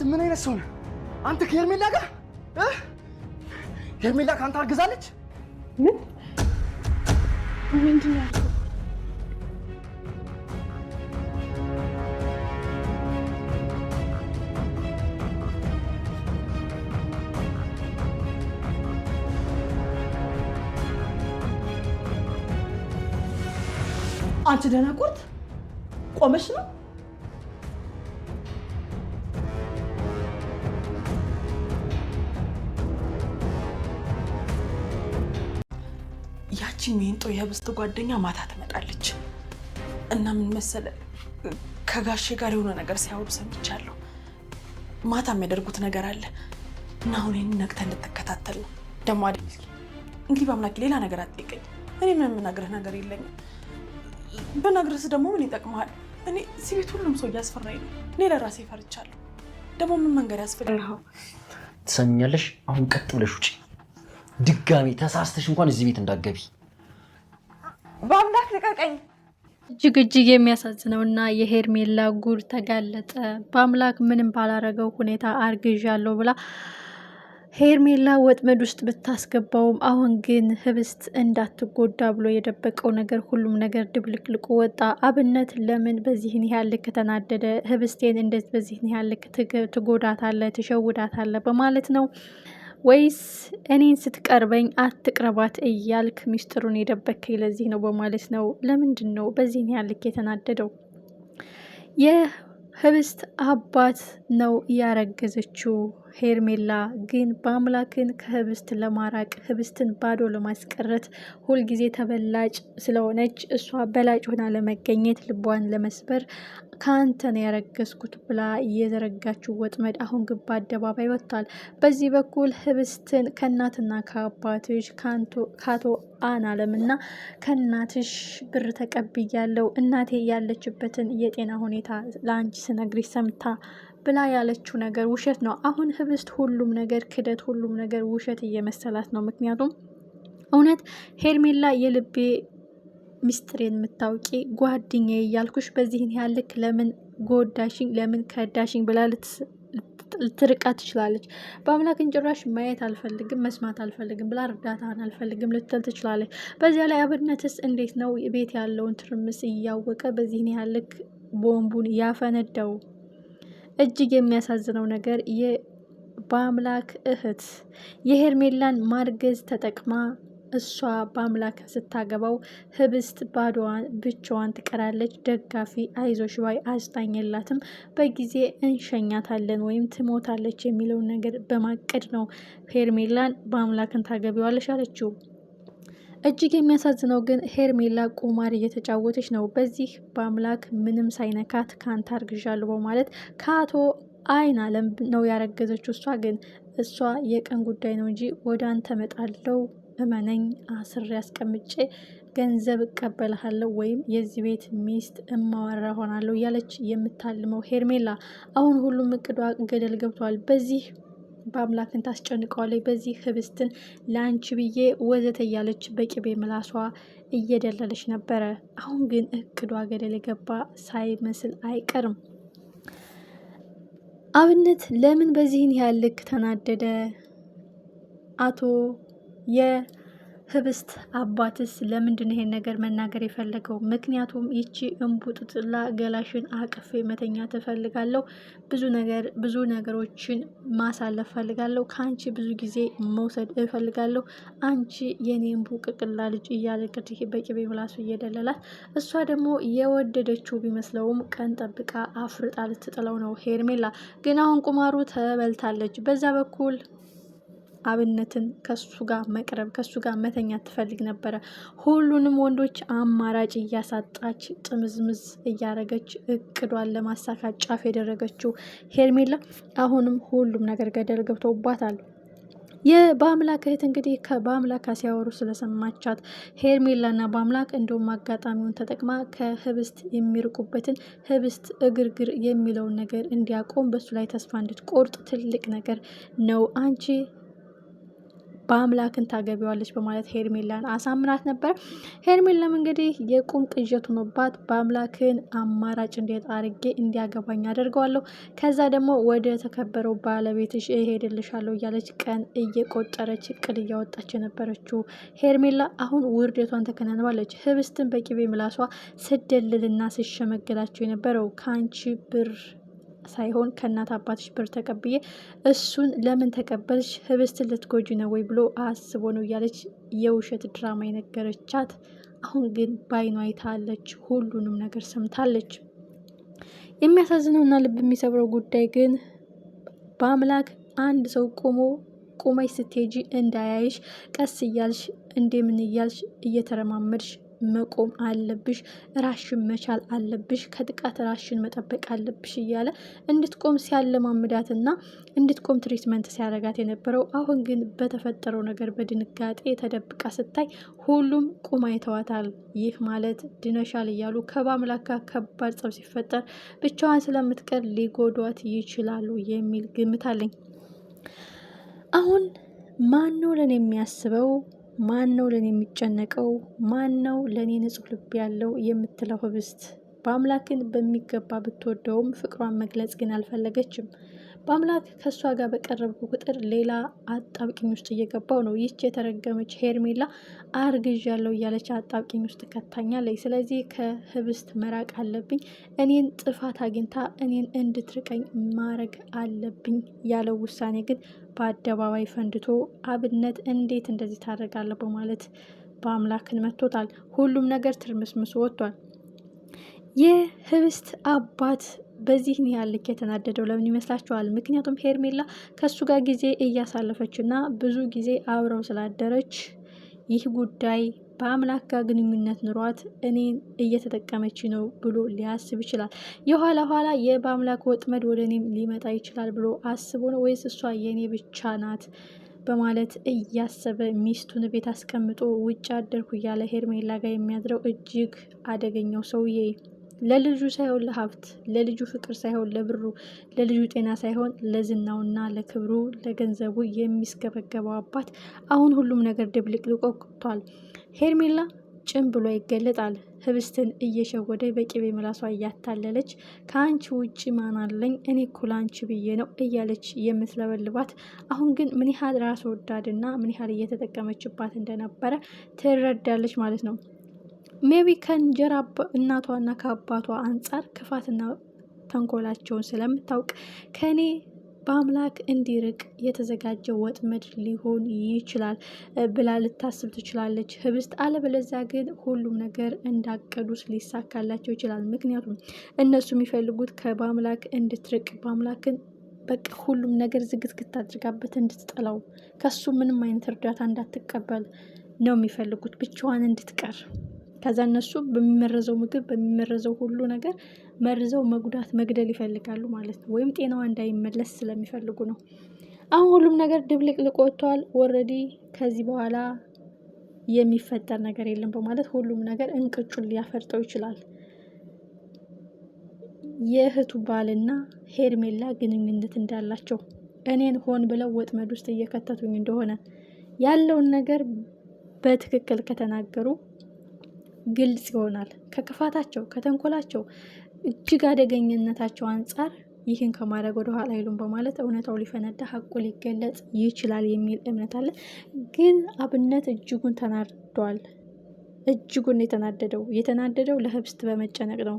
ምን አይነት ሰው ነህ አንተ? ከሄርሜላ ጋር ሄርሜላ ካንተ አርግዛለች? ምን ምንድን ነው ያልከው? አንቺ ደናቁርት ቆመሽ ነው? ያቺ ሜንጦ የህብስት ጓደኛ ማታ ትመጣለች እና ምን መሰለ ከጋሼ ጋር የሆነ ነገር ሲያወሩ ሰምቻለሁ። ማታ የሚያደርጉት ነገር አለ እና አሁን ይህን ነቅተህ እንድትከታተል ነው። ደግሞ አይደል እንግዲህ በአምላክ ሌላ ነገር አትጠይቀኝ። እኔ ምን የምናግርህ ነገር የለኝም። በነግርስ ደግሞ ምን ይጠቅመሃል? እኔ እዚህ ቤት ሁሉም ሰው እያስፈራኝ ነው። እኔ ለራሴ ፈርቻለሁ። ደግሞ ምን መንገድ ያስፈልግህ? ትሰሚኛለሽ? አሁን ቀጥ ብለሽ ውጪ። ድጋሚ ተሳስተሽ እንኳን እዚህ ቤት እንዳትገቢ። በአምላክ ልቀቀኝ። እጅግ የሚያሳዝነውና የሄርሜላ ጉድ ተጋለጠ። በአምላክ ምንም ባላረገው ሁኔታ አርግዣለሁ ብላ ሄርሜላ ወጥመድ ውስጥ ብታስገባውም አሁን ግን ህብስት እንዳትጎዳ ብሎ የደበቀው ነገር ሁሉም ነገር ድብልቅልቁ ወጣ። አብነት ለምን በዚህን ያህል ልክ ተናደደ? ህብስቴን እንዴት በዚህን ያህል ልክ ትጎዳታለህ፣ ትሸውዳታለህ በማለት ነው ወይስ እኔን ስትቀርበኝ አትቅረባት እያልክ ሚስጥሩን የደበከኝ ለዚህ ነው በማለት ነው? ለምንድን ነው በዚህን ያህል ልክ የተናደደው? የህብስት አባት ነው ያረገዘችው ሄርሜላ ግን በአምላክን ከህብስት ለማራቅ ህብስትን ባዶ ለማስቀረት ሁልጊዜ ተበላጭ ስለሆነች እሷ በላጭ ሆና ለመገኘት ልቧን ለመስበር ከአንተ ነው ያረገዝኩት ብላ እየዘረጋችው ወጥመድ አሁን ግን በአደባባይ ወጥቷል። በዚህ በኩል ህብስትን ከእናትና ከአባትሽ ከአቶ አናለምና ከእናትሽ ብር ተቀብያለሁ፣ እናቴ ያለችበትን የጤና ሁኔታ ለአንቺ ስነግሪሽ ሰምታ ብላ ያለችው ነገር ውሸት ነው። አሁን ህብስት ሁሉም ነገር ክደት፣ ሁሉም ነገር ውሸት እየመሰላት ነው። ምክንያቱም እውነት ሄርሜላ የልቤ ሚስጥሬን የምታውቂ ጓደኛዬ እያልኩሽ በዚህን ያልክ ለምን ጎዳሽኝ፣ ለምን ከዳሽኝ ብላ ልትርቃት ትችላለች። በአምላክን ጭራሽ ማየት አልፈልግም መስማት አልፈልግም ብላ እርዳታን አልፈልግም ልትል ትችላለች። በዚያ ላይ አብነትስ እንዴት ነው ቤት ያለውን ትርምስ እያወቀ በዚህን ያልክ ቦምቡን ያፈነዳው? እጅግ የሚያሳዝነው ነገር በአምላክ እህት የሄርሜላን ማርገዝ ተጠቅማ እሷ በአምላክ ስታገባው ህብስት ባዶዋን ብቻዋን ትቀራለች። ደጋፊ አይዞሽ ባይ አስጣኝ የላትም። በጊዜ እንሸኛታለን ወይም ትሞታለች የሚለውን ነገር በማቀድ ነው ሄርሜላን በአምላክን ታገቢዋለሽ አለችው። እጅግ የሚያሳዝነው ግን ሄርሜላ ቁማር እየተጫወተች ነው። በዚህ በአምላክ ምንም ሳይነካት ካንተ አርግዣለሁ በማለት ከአቶ አይን አለም ነው ያረገዘችው። እሷ ግን የቀን ጉዳይ ነው እንጂ ወደ አንተ መጣለው እመነኝ፣ አስሬ አስቀምጬ ገንዘብ እቀበልሃለሁ ወይም የዚህ ቤት ሚስት እማወራ ሆናለሁ እያለች የምታልመው ሄርሜላ አሁን ሁሉም እቅዷ ገደል ገብቷል። በዚህ በአምላክን ታስጨንቀዋለች። በዚህ ህብስትን ለአንቺ ብዬ ወዘተ እያለች በቅቤ ምላሷ እየደለለች ነበረ። አሁን ግን እቅዷ ገደል የገባ ሳይመስል አይቀርም። አብነት ለምን በዚህን ያህል ልክ ተናደደ? አቶ የህብስት አባትስ ለምንድን ይሄን ነገር መናገር የፈለገው? ምክንያቱም ይቺ እንቡጥጥላ ገላሽን አቅፌ መተኛ ትፈልጋለሁ፣ ብዙ ነገሮችን ማሳለፍ ፈልጋለሁ፣ ከአንቺ ብዙ ጊዜ መውሰድ እፈልጋለሁ፣ አንቺ የኔ እንቡቅቅላ ልጅ እያለ እንግዲህ በቅቤ ምላሱ እየደለላት፣ እሷ ደግሞ የወደደችው ቢመስለውም ቀን ጠብቃ አፍርጣ ልትጥለው ነው ሄርሜላ። ግን አሁን ቁማሩ ተበልታለች። በዛ በኩል አብነትን ከሱ ጋር መቅረብ ከሱ ጋር መተኛት ትፈልግ ነበረ። ሁሉንም ወንዶች አማራጭ እያሳጣች ጥምዝምዝ እያረገች እቅዷን ለማሳካት ጫፍ የደረገችው ሄርሜላ አሁንም ሁሉም ነገር ገደል ገብቶባታል። በአምላክ እህት እንግዲህ በአምላክ ሲያወሩ ስለሰማቻት ሄርሜላና በአምላክ እንደውም አጋጣሚውን ተጠቅማ ከህብስት የሚርቁበትን ህብስት እግርግር የሚለውን ነገር እንዲያቆም በሱ ላይ ተስፋ እንድትቆርጥ ትልቅ ነገር ነው። አንቺ በአምላክን ታገቢዋለች በማለት ሄርሜላን አሳምናት ነበር። ሄርሜላም እንግዲህ የቁም ቅዠት ሆኖባት በአምላክን አማራጭ እንዴት አርጌ እንዲያገባኝ አደርገዋለሁ፣ ከዛ ደግሞ ወደ ተከበረው ባለቤትሽ እሄድልሻለሁ እያለች ቀን እየቆጠረች እቅድ እያወጣች የነበረችው ሄርሜላ አሁን ውርደቷን ተከናንባለች። ህብስትን በቅቤ ምላሷ ስደልልና ስሸመገላቸው የነበረው ከአንቺ ብር ሳይሆን ከእናት አባትሽ ብር ተቀብዬ እሱን ለምን ተቀበልሽ? ህብስትን ልትጎጂ ነው ወይ ብሎ አስቦ ነው እያለች የውሸት ድራማ የነገረቻት። አሁን ግን በአይኗ አይታለች፣ ሁሉንም ነገር ሰምታለች። የሚያሳዝነውና ልብ የሚሰብረው ጉዳይ ግን በአምላክ አንድ ሰው ቁመሽ ስትሄጂ እንዳያይሽ ቀስ እያልሽ እንደምን እያልሽ እየተረማመድሽ መቆም አለብሽ፣ ራሽን መቻል አለብሽ፣ ከጥቃት ራሽን መጠበቅ አለብሽ እያለ እንድትቆም ሲያለማምዳትና እንድትቆም ትሪትመንት ሲያረጋት የነበረው። አሁን ግን በተፈጠረው ነገር በድንጋጤ ተደብቃ ስታይ ሁሉም ቁማ ይተዋታል። ይህ ማለት ድነሻል እያሉ ከባምላክ ጋር ከባድ ጸብ ሲፈጠር ብቻዋን ስለምትቀር ሊጎዷት ይችላሉ የሚል ግምት አለኝ። አሁን ማን ነው ለኔ የሚያስበው? ማን ነው ለኔ የሚጨነቀው? ማን ነው ለኔ ንጹህ ልብ ያለው የምትለው ህብስት በአምላክን በሚገባ ብትወደውም ፍቅሯን መግለጽ ግን አልፈለገችም። በአምላክ ከእሷ ጋር በቀረብኩ ቁጥር ሌላ አጣብቂኝ ውስጥ እየገባው ነው። ይህች የተረገመች ሄርሜላ አርግዣለሁ እያለች አጣብቂኝ ውስጥ ከታኛለች። ስለዚህ ከህብስት መራቅ አለብኝ፣ እኔን ጥፋት አግኝታ እኔን እንድትርቀኝ ማድረግ አለብኝ ያለው ውሳኔ ግን በአደባባይ ፈንድቶ አብነት እንዴት እንደዚህ ታደርጋለህ በማለት በአምላክን መቶታል። ሁሉም ነገር ትርምስምስ ወጥቷል። የህብስት አባት በዚህን ያህል ልክ የተናደደው ለምን ይመስላችኋል? ምክንያቱም ሄርሜላ ከሱ ጋር ጊዜ እያሳለፈች እና ብዙ ጊዜ አብረው ስላደረች ይህ ጉዳይ በአምላክ ጋር ግንኙነት ኑሯት እኔን እየተጠቀመች ነው ብሎ ሊያስብ ይችላል። የኋላ ኋላ በአምላክ ወጥመድ ወደ እኔም ሊመጣ ይችላል ብሎ አስቦ ነው ወይስ እሷ የእኔ ብቻ ናት በማለት እያሰበ ሚስቱን ቤት አስቀምጦ ውጭ አደርኩ እያለ ሄርሜላ ጋር የሚያድረው እጅግ አደገኛው ሰውዬ ለልጁ ሳይሆን ለሀብት፣ ለልጁ ፍቅር ሳይሆን ለብሩ፣ ለልጁ ጤና ሳይሆን ለዝናውና ለክብሩ ለገንዘቡ የሚስገበገበው አባት አሁን ሁሉም ነገር ድብልቅልቆ ወጥቷል። ሄርሜላ ጭን ብሎ ይገለጣል። ህብስትን እየሸወደ በቅቤ ምላሷ እያታለለች ከአንቺ ውጭ ማን አለኝ እኔ እኮ ላንቺ ብዬ ነው እያለች የምትለበልባት አሁን ግን ምን ያህል ራስ ወዳድና ምን ያህል እየተጠቀመችባት እንደነበረ ትረዳለች ማለት ነው። ሜቢ ከእንጀራ እናቷና ከአባቷ አንጻር ክፋትና ተንኮላቸውን ስለምታውቅ ከኔ በአምላክ እንዲርቅ የተዘጋጀ ወጥመድ ሊሆን ይችላል ብላ ልታስብ ትችላለች ህብስት። አለበለዚያ ግን ሁሉም ነገር እንዳቀዱስ ሊሳካላቸው ይችላል። ምክንያቱም እነሱ የሚፈልጉት በአምላክ እንድትርቅ በአምላክን በቃ ሁሉም ነገር ዝግትግት አድርጋበት እንድትጠላው ከሱ ምንም አይነት እርዳታ እንዳትቀበል ነው የሚፈልጉት፣ ብቻዋን እንድትቀር። ከዛ እነሱ በሚመረዘው ምግብ በሚመረዘው ሁሉ ነገር መርዘው መጉዳት መግደል ይፈልጋሉ ማለት ነው። ወይም ጤናዋ እንዳይመለስ ስለሚፈልጉ ነው። አሁን ሁሉም ነገር ድብልቅልቅ ወጥቷል። ኦልሬዲ ከዚህ በኋላ የሚፈጠር ነገር የለም በማለት ሁሉም ነገር እንቅጩን ሊያፈርጠው ይችላል። የእህቱ ባልና ሄርሜላ ግንኙነት እንዳላቸው እኔን ሆን ብለው ወጥመድ ውስጥ እየከተቱኝ እንደሆነ ያለውን ነገር በትክክል ከተናገሩ ግልጽ ይሆናል። ከክፋታቸው ከተንኮላቸው እጅግ አደገኝነታቸው አንጻር ይህን ከማድረግ ወደ ኋላ አይሉም በማለት እውነታው ሊፈነዳ ሀቁ ሊገለጽ ይችላል የሚል እምነት አለ። ግን አብነት እጅጉን ተናዷል። እጅጉን የተናደደው ለህብስት በመጨነቅ ነው።